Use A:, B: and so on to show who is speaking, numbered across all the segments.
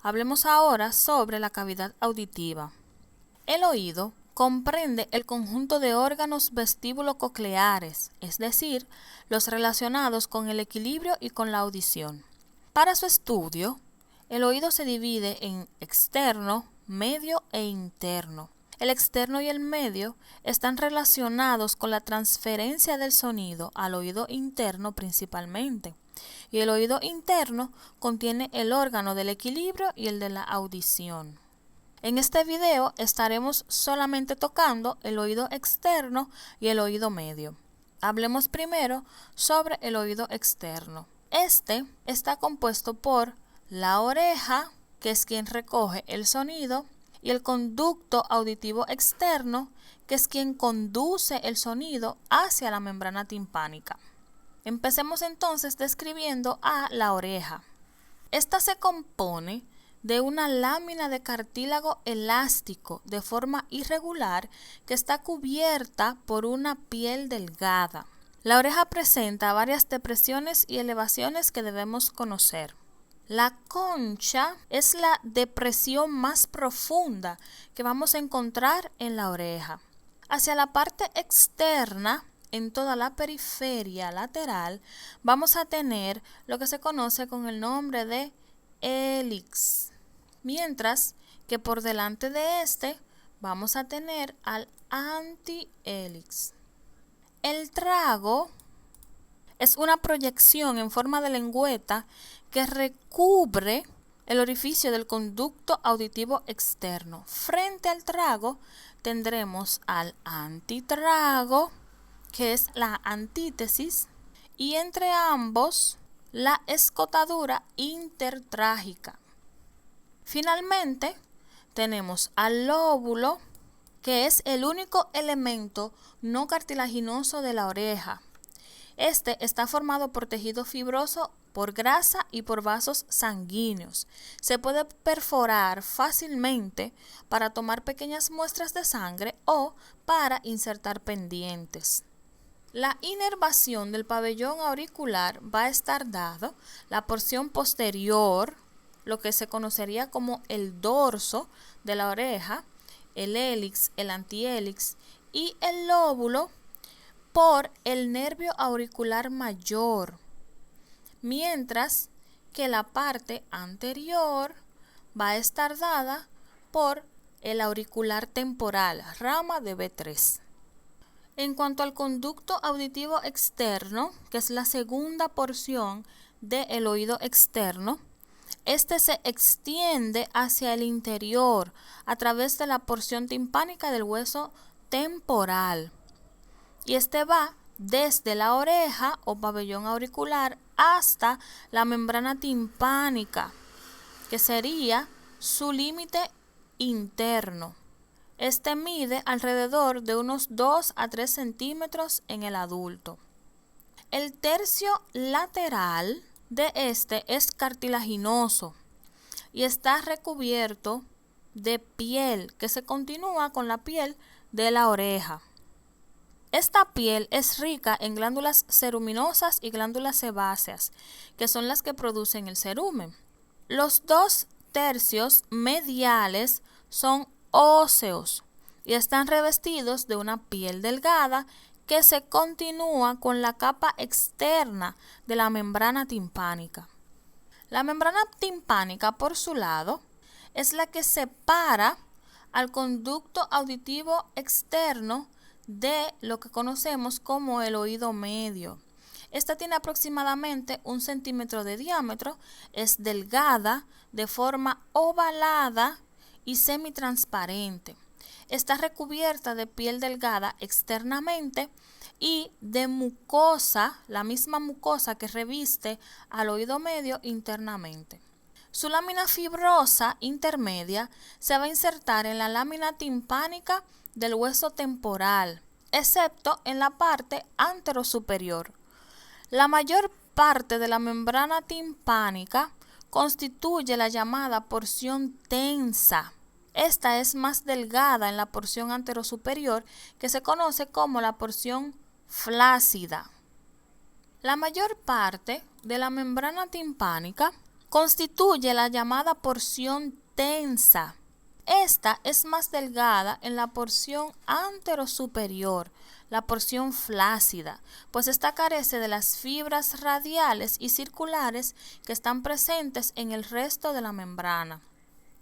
A: Hablemos ahora sobre la cavidad auditiva. El oído comprende el conjunto de órganos vestíbulo-cocleares, es decir, los relacionados con el equilibrio y con la audición. Para su estudio, el oído se divide en externo, medio e interno. El externo y el medio están relacionados con la transferencia del sonido al oído interno principalmente. Y el oído interno contiene el órgano del equilibrio y el de la audición. En este video estaremos solamente tocando el oído externo y el oído medio. Hablemos primero sobre el oído externo. Este está compuesto por la oreja, que es quien recoge el sonido, y el conducto auditivo externo, que es quien conduce el sonido hacia la membrana timpánica. Empecemos entonces describiendo a la oreja. Esta se compone de una lámina de cartílago elástico de forma irregular que está cubierta por una piel delgada. La oreja presenta varias depresiones y elevaciones que debemos conocer. La concha es la depresión más profunda que vamos a encontrar en la oreja. Hacia la parte externa, en toda la periferia lateral, vamos a tener lo que se conoce con el nombre de hélix, mientras que por delante de este vamos a tener al antihélix. El trago es una proyección en forma de lengüeta que recubre el orificio del conducto auditivo externo. Frente al trago tendremos al antitrago, que es la antítesis, y entre ambos la escotadura intertrágica. Finalmente tenemos al lóbulo, que es el único elemento no cartilaginoso de la oreja. Este está formado por tejido fibroso, por grasa y por vasos sanguíneos. Se puede perforar fácilmente para tomar pequeñas muestras de sangre o para insertar pendientes. La inervación del pabellón auricular va a estar dado la porción posterior, lo que se conocería como el dorso de la oreja, el hélix, el antihélix y el lóbulo por el nervio auricular mayor, mientras que la parte anterior va a estar dada por el auricular temporal, rama de B3. En cuanto al conducto auditivo externo, que es la segunda porción del oído externo, este se extiende hacia el interior a través de la porción timpánica del hueso temporal. Y este va desde la oreja o pabellón auricular hasta la membrana timpánica, que sería su límite interno. Este mide alrededor de unos 2 a 3 centímetros en el adulto. El tercio lateral de este es cartilaginoso y está recubierto de piel que se continúa con la piel de la oreja. Esta piel es rica en glándulas ceruminosas y glándulas sebáceas, que son las que producen el cerumen. Los 2 tercios mediales son óseos y están revestidos de una piel delgada que se continúa con la capa externa de la membrana timpánica. La membrana timpánica, por su lado, es la que separa al conducto auditivo externo de lo que conocemos como el oído medio. Esta tiene aproximadamente 1 centímetro de diámetro, es delgada, de forma ovalada y semitransparente. Está recubierta de piel delgada externamente y de mucosa, la misma mucosa que reviste al oído medio internamente. Su lámina fibrosa intermedia se va a insertar en la lámina timpánica del hueso temporal, excepto en la parte anterosuperior. La mayor parte de la membrana timpánica constituye la llamada porción tensa. Esta es más delgada en la porción anterosuperior, que se conoce como la porción flácida. La mayor parte de la membrana timpánica constituye la llamada porción tensa. Esta es más delgada en la porción anterosuperior, la porción flácida, pues esta carece de las fibras radiales y circulares que están presentes en el resto de la membrana.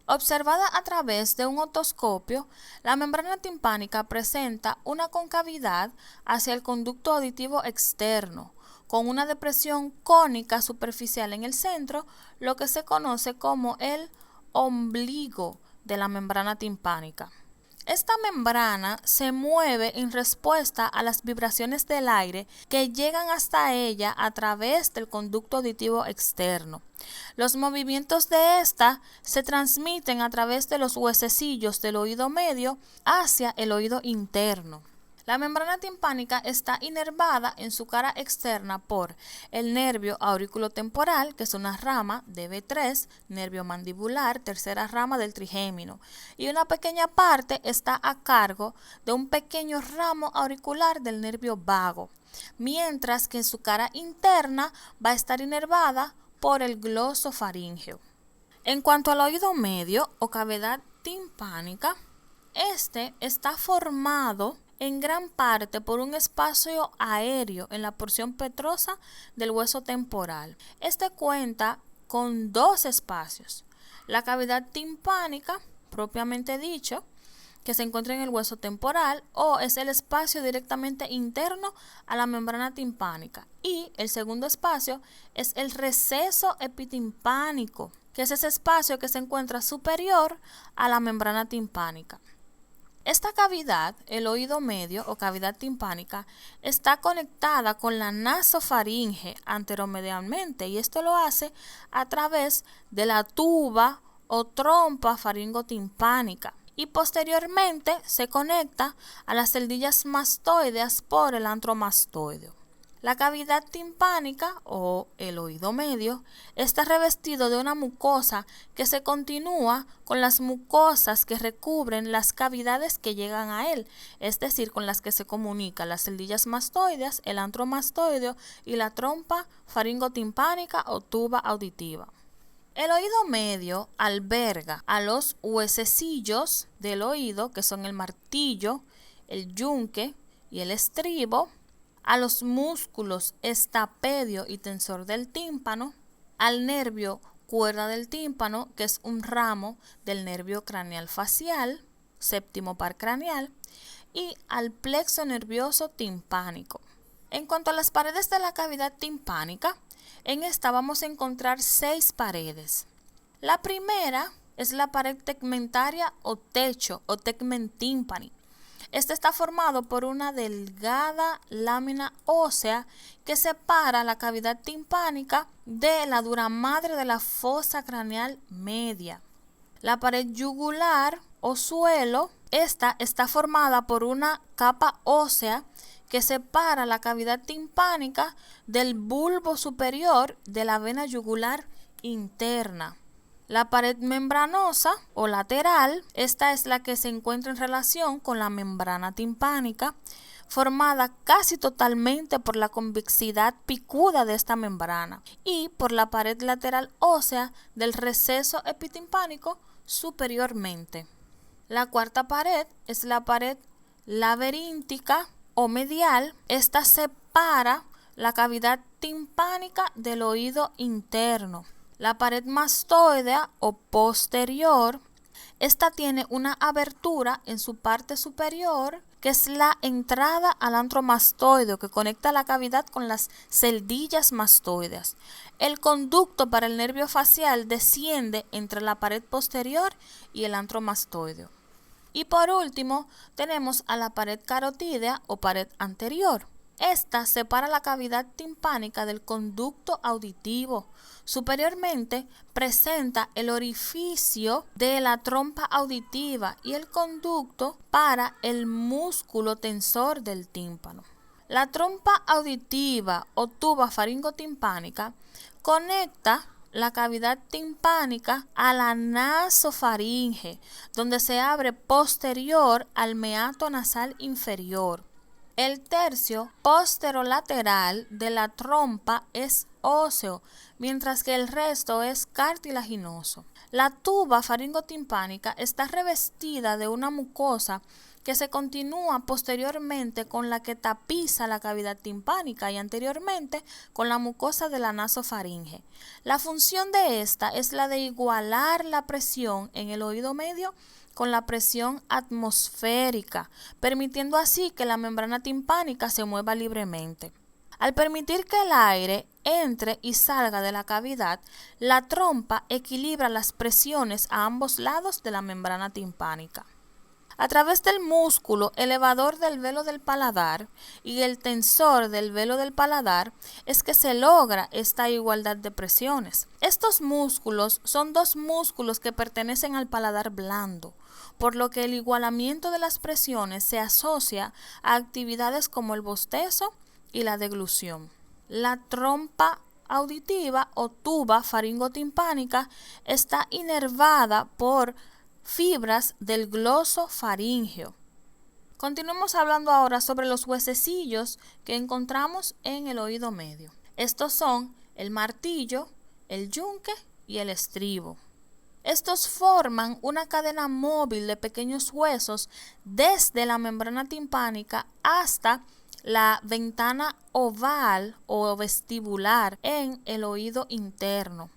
A: Observada a través de un otoscopio, la membrana timpánica presenta una concavidad hacia el conducto auditivo externo, con una depresión cónica superficial en el centro, lo que se conoce como el ombligo de la membrana timpánica. Esta membrana se mueve en respuesta a las vibraciones del aire que llegan hasta ella a través del conducto auditivo externo. Los movimientos de esta se transmiten a través de los huesecillos del oído medio hacia el oído interno. La membrana timpánica está inervada en su cara externa por el nervio auriculotemporal, que es una rama de B3, nervio mandibular, tercera rama del trigémino, y una pequeña parte está a cargo de un pequeño ramo auricular del nervio vago, mientras que en su cara interna va a estar inervada por el glosofaríngeo. En cuanto al oído medio o cavidad timpánica, este está formado en gran parte por un espacio aéreo en la porción petrosa del hueso temporal. Este cuenta con dos espacios: la cavidad timpánica, propiamente dicho, que se encuentra en el hueso temporal, o es el espacio directamente interno a la membrana timpánica, y el segundo espacio es el receso epitimpánico, que es ese espacio que se encuentra superior a la membrana timpánica. Esta cavidad, el oído medio o cavidad timpánica, está conectada con la nasofaringe anteromedialmente, y esto lo hace a través de la tuba o trompa faringotimpánica, y posteriormente se conecta a las celdillas mastoideas por el antro mastoideo. La cavidad timpánica o el oído medio está revestido de una mucosa que se continúa con las mucosas que recubren las cavidades que llegan a él, es decir, con las que se comunican las celdillas mastoideas, el antro mastoideo y la trompa faringotimpánica o tuba auditiva. El oído medio alberga a los huesecillos del oído, que son el martillo, el yunque y el estribo, a los músculos estapedio y tensor del tímpano, al nervio cuerda del tímpano, que es un ramo del nervio craneal facial, séptimo par craneal, y al plexo nervioso timpánico. En cuanto a las paredes de la cavidad timpánica, en esta vamos a encontrar 6 paredes. La primera es la pared tegmentaria o techo o tegmen tympani. Este está formado por una delgada lámina ósea que separa la cavidad timpánica de la dura madre de la fosa craneal media. La pared yugular o suelo, esta está formada por una capa ósea que separa la cavidad timpánica del bulbo superior de la vena yugular interna. La pared membranosa o lateral, esta es la que se encuentra en relación con la membrana timpánica, formada casi totalmente por la convexidad picuda de esta membrana y por la pared lateral ósea del receso epitimpánico superiormente. La cuarta pared es la pared laberíntica o medial. Esta separa la cavidad timpánica del oído interno. La pared mastoidea o posterior, esta tiene una abertura en su parte superior, que es la entrada al antro mastoideo que conecta la cavidad con las celdillas mastoideas. El conducto para el nervio facial desciende entre la pared posterior y el antro mastoideo. Y por último, tenemos a la pared carotídea o pared anterior. Esta separa la cavidad timpánica del conducto auditivo. Superiormente presenta el orificio de la trompa auditiva y el conducto para el músculo tensor del tímpano. La trompa auditiva o tuba faringotimpánica conecta la cavidad timpánica a la nasofaringe, donde se abre posterior al meato nasal inferior. El tercio posterolateral de la trompa es óseo, mientras que el resto es cartilaginoso. La tuba faringotimpánica está revestida de una mucosa que se continúa posteriormente con la que tapiza la cavidad timpánica y anteriormente con la mucosa de la nasofaringe. La función de esta es la de igualar la presión en el oído medio con la presión atmosférica, permitiendo así que la membrana timpánica se mueva libremente. Al permitir que el aire entre y salga de la cavidad, la trompa equilibra las presiones a ambos lados de la membrana timpánica. A través del músculo elevador del velo del paladar y el tensor del velo del paladar es que se logra esta igualdad de presiones. Estos músculos son dos músculos que pertenecen al paladar blando, por lo que el igualamiento de las presiones se asocia a actividades como el bostezo y la deglución. La trompa auditiva o tuba faringotimpánica está inervada por fibras del gloso faríngeo. Continuemos hablando ahora sobre los huesecillos que encontramos en el oído medio. Estos son el martillo, el yunque y el estribo. Estos forman una cadena móvil de pequeños huesos desde la membrana timpánica hasta la ventana oval o vestibular en el oído interno.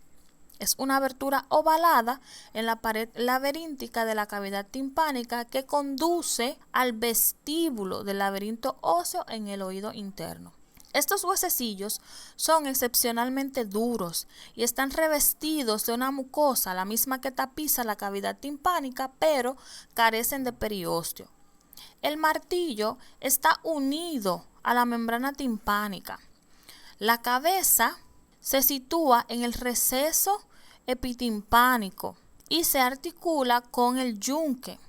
A: Es una abertura ovalada en la pared laberíntica de la cavidad timpánica que conduce al vestíbulo del laberinto óseo en el oído interno. Estos huesecillos son excepcionalmente duros y están revestidos de una mucosa, la misma que tapiza la cavidad timpánica, pero carecen de periósteo. El martillo está unido a la membrana timpánica. La cabeza se sitúa en el receso epitimpánico y se articula con el yunque.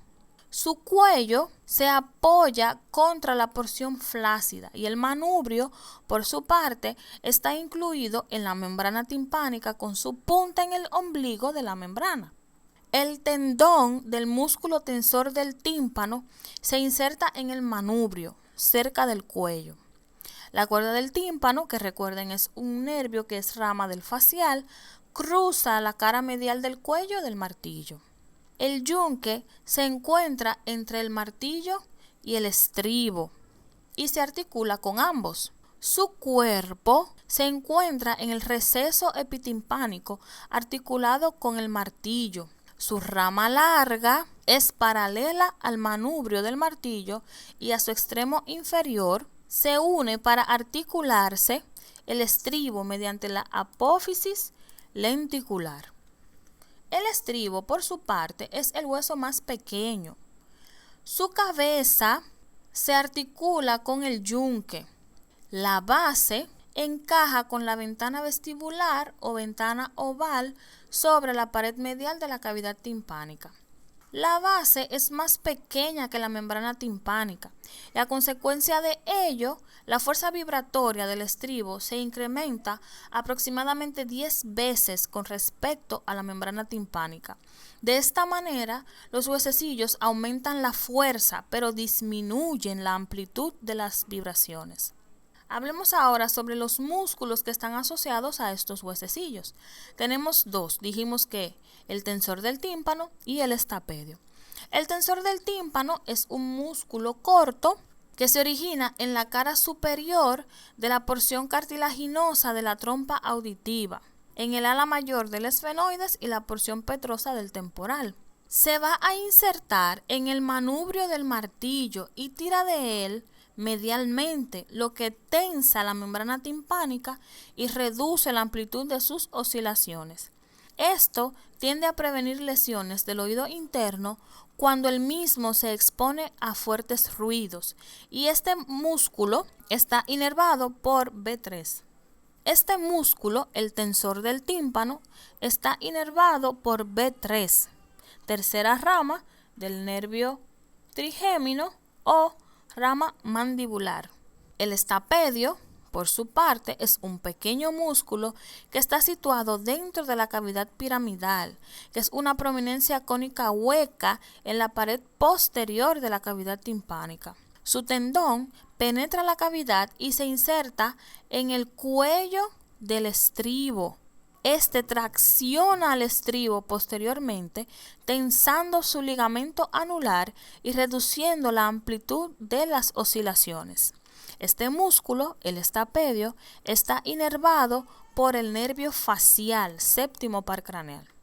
A: Su cuello se apoya contra la porción flácida y el manubrio, por su parte, está incluido en la membrana timpánica con su punta en el ombligo de la membrana. El tendón del músculo tensor del tímpano se inserta en el manubrio, cerca del cuello. La cuerda del tímpano, que recuerden es un nervio que es rama del facial, cruza la cara medial del cuello del martillo. El yunque se encuentra entre el martillo y el estribo y se articula con ambos. Su cuerpo se encuentra en el receso epitimpánico articulado con el martillo. Su rama larga es paralela al manubrio del martillo y a su extremo inferior se une para articularse el estribo mediante la apófisis lenticular. El estribo, por su parte, es el hueso más pequeño. Su cabeza se articula con el yunque. La base encaja con la ventana vestibular o ventana oval sobre la pared medial de la cavidad timpánica. La base es más pequeña que la membrana timpánica y a consecuencia de ello, la fuerza vibratoria del estribo se incrementa aproximadamente 10 veces con respecto a la membrana timpánica. De esta manera, los huesecillos aumentan la fuerza, pero disminuyen la amplitud de las vibraciones. Hablemos ahora sobre los músculos que están asociados a estos huesecillos. Tenemos dos, dijimos que el tensor del tímpano y el estapedio. El tensor del tímpano es un músculo corto que se origina en la cara superior de la porción cartilaginosa de la trompa auditiva, en el ala mayor del esfenoides y la porción petrosa del temporal. Se va a insertar en el manubrio del martillo y tira de él medialmente, lo que tensa la membrana timpánica y reduce la amplitud de sus oscilaciones. Esto tiende a prevenir lesiones del oído interno cuando el mismo se expone a fuertes ruidos y este músculo está inervado por B3. Este músculo, el tensor del tímpano, está inervado por B3, tercera rama del nervio trigémino o rama mandibular. El estapedio, por su parte, es un pequeño músculo que está situado dentro de la cavidad piramidal, que es una prominencia cónica hueca en la pared posterior de la cavidad timpánica. Su tendón penetra la cavidad y se inserta en el cuello del estribo. Este tracciona al estribo posteriormente, tensando su ligamento anular y reduciendo la amplitud de las oscilaciones. Este músculo, el estapedio, está inervado por el nervio facial séptimo par craneal.